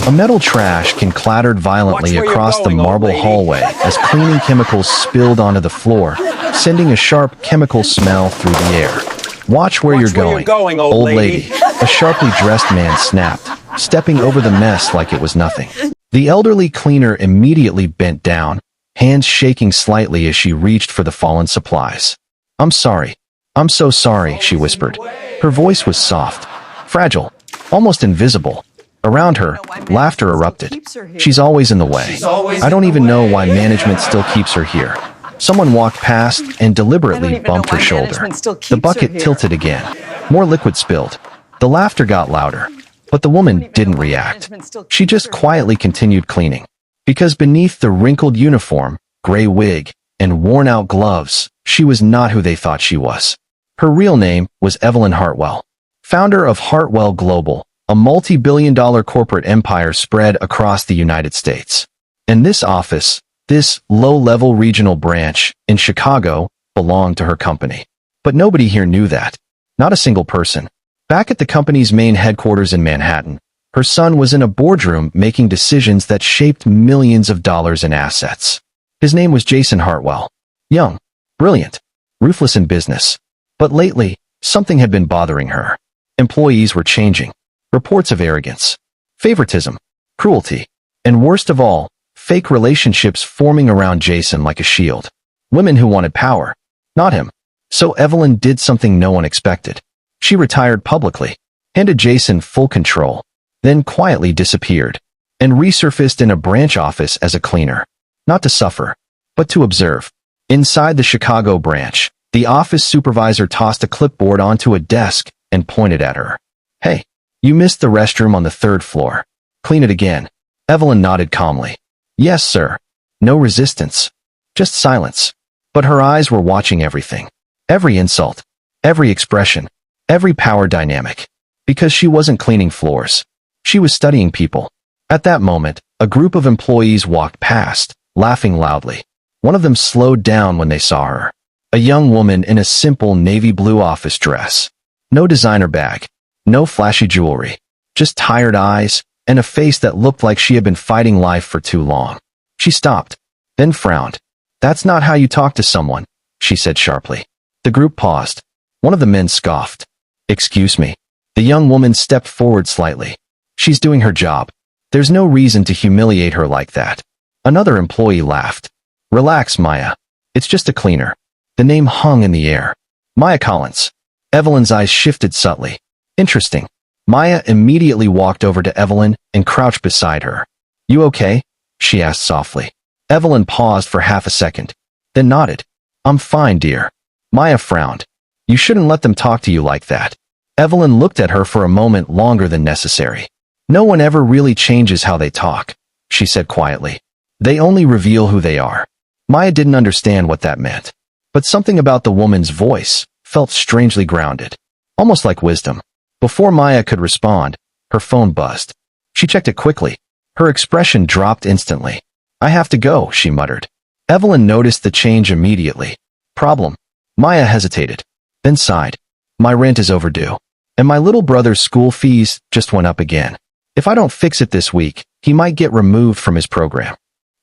A metal trash can clattered violently across the marble hallway as cleaning chemicals spilled onto the floor, sending a sharp chemical smell through the air. Watch where you're going, old lady. A sharply dressed man snapped, stepping over the mess like it was nothing. The elderly cleaner immediately bent down, hands shaking slightly as she reached for the fallen supplies. "I'm sorry. I'm so sorry," she whispered. Her voice was soft, fragile, almost invisible. Around her, laughter erupted. "She's always in the way. I don't even know why management still keeps her here." Someone walked past and deliberately bumped her shoulder. The bucket tilted again. More liquid spilled. The laughter got louder, but the woman didn't react. She just quietly continued cleaning. Because beneath the wrinkled uniform, gray wig, and worn-out gloves, she was not who they thought she was. Her real name was Evelyn Hartwell, founder of Hartwell Global, a multi-billion-dollar corporate empire spread across the United States. And this office, this low-level regional branch in Chicago, belonged to her company. But nobody here knew that. Not a single person. Back at the company's main headquarters in Manhattan, her son was in a boardroom making decisions that shaped millions of dollars in assets. His name was Jason Hartwell. Young, brilliant, ruthless in business. But lately, something had been bothering her. Employees were changing. Reports of arrogance, favoritism, cruelty, and worst of all, fake relationships forming around Jason like a shield. Women who wanted power, not him. So Evelyn did something no one expected. She retired publicly, handed Jason full control, then quietly disappeared, and resurfaced in a branch office as a cleaner. Not to suffer, but to observe. Inside the Chicago branch, the office supervisor tossed a clipboard onto a desk and pointed at her. "Hey, you missed the restroom on the 3rd floor. Clean it again." Evelyn nodded calmly. "Yes, sir." No resistance. Just silence. But her eyes were watching everything. Every insult. Every expression. Every power dynamic. Because she wasn't cleaning floors. She was studying people. At that moment, a group of employees walked past, laughing loudly. One of them slowed down when they saw her. A young woman in a simple navy blue office dress. No designer bag. No flashy jewelry. Just tired eyes, and a face that looked like she had been fighting life for too long. She stopped, then frowned. "That's not how you talk to someone," she said sharply. The group paused. One of the men scoffed. "Excuse me." The young woman stepped forward slightly. "She's doing her job. There's no reason to humiliate her like that." Another employee laughed. "Relax, Maya. It's just a cleaner." The name hung in the air. Maya Collins. Evelyn's eyes shifted subtly. Interesting. Maya immediately walked over to Evelyn and crouched beside her. "You okay?" she asked softly. Evelyn paused for half a second, then nodded. "I'm fine, dear." Maya frowned. "You shouldn't let them talk to you like that." Evelyn looked at her for a moment longer than necessary. "No one ever really changes how they talk," she said quietly. "They only reveal who they are." Maya didn't understand what that meant. But something about the woman's voice felt strangely grounded. Almost like wisdom. Before Maya could respond, her phone buzzed. She checked it quickly. Her expression dropped instantly. "I have to go," she muttered. Evelyn noticed the change immediately. "Problem?" Maya hesitated, then sighed. "My rent is overdue. And my little brother's school fees just went up again. If I don't fix it this week, he might get removed from his program."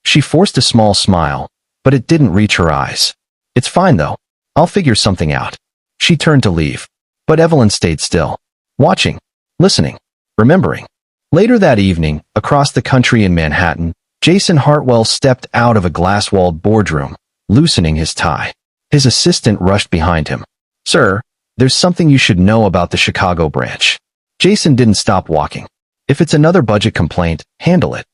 She forced a small smile, but it didn't reach her eyes. "It's fine though. I'll figure something out." She turned to leave. But Evelyn stayed still. Watching, listening, remembering. Later that evening, across the country in Manhattan, Jason Hartwell stepped out of a glass-walled boardroom, loosening his tie. His assistant rushed behind him. "Sir, there's something you should know about the Chicago branch." Jason didn't stop walking. "If it's another budget complaint, handle it."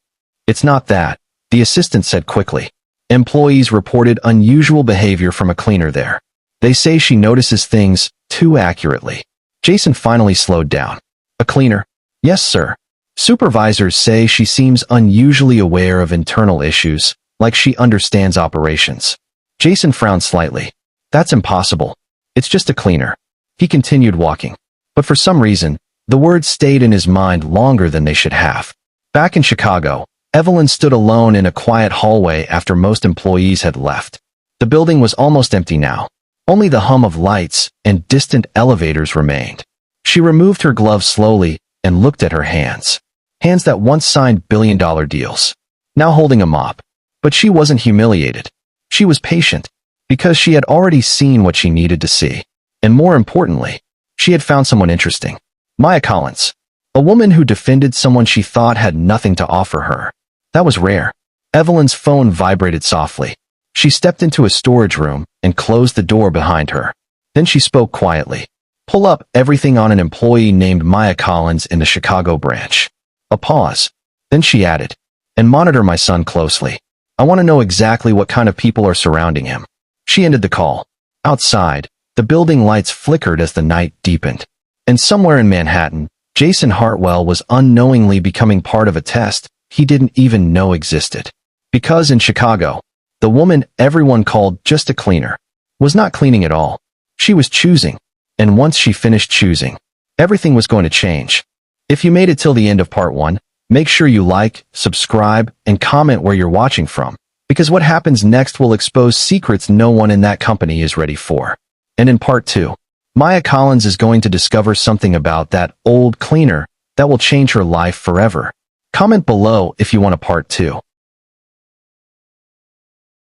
"It's not that," the assistant said quickly. "Employees reported unusual behavior from a cleaner there. They say she notices things too accurately." Jason finally slowed down. "A cleaner?" "Yes, sir. Supervisors say she seems unusually aware of internal issues, like she understands operations." Jason frowned slightly. "That's impossible. It's just a cleaner." He continued walking. But for some reason, the words stayed in his mind longer than they should have. Back in Chicago, Evelyn stood alone in a quiet hallway after most employees had left. The building was almost empty now. Only the hum of lights and distant elevators remained. She removed her gloves slowly and looked at her hands. hands that once signed billion-dollar deals, now holding a mop. But she wasn't humiliated. She was patient, because she had already seen what she needed to see. And more importantly, she had found someone interesting. Maya Collins, a woman who defended someone she thought had nothing to offer her. That was rare. Evelyn's phone vibrated softly. She stepped into a storage room and closed the door behind her. Then she spoke quietly. Pull up everything on an employee named Maya Collins in the Chicago branch. A pause. Then she added, and monitor my son closely. I want to know exactly what kind of people are surrounding him. She ended the call. Outside, the building lights flickered as the night deepened. And somewhere in Manhattan, Jason Hartwell was unknowingly becoming part of a test he didn't even know existed. Because in Chicago, the woman everyone called just a cleaner was not cleaning at all. She was choosing. And once she finished choosing, everything was going to change. If you made it till the end of part 1, make sure you like, subscribe, and comment where you're watching from, because what happens next will expose secrets no one in that company is ready for. And in part 2, Maya Collins is going to discover something about that old cleaner that will change her life forever. Comment below if you want a part 2.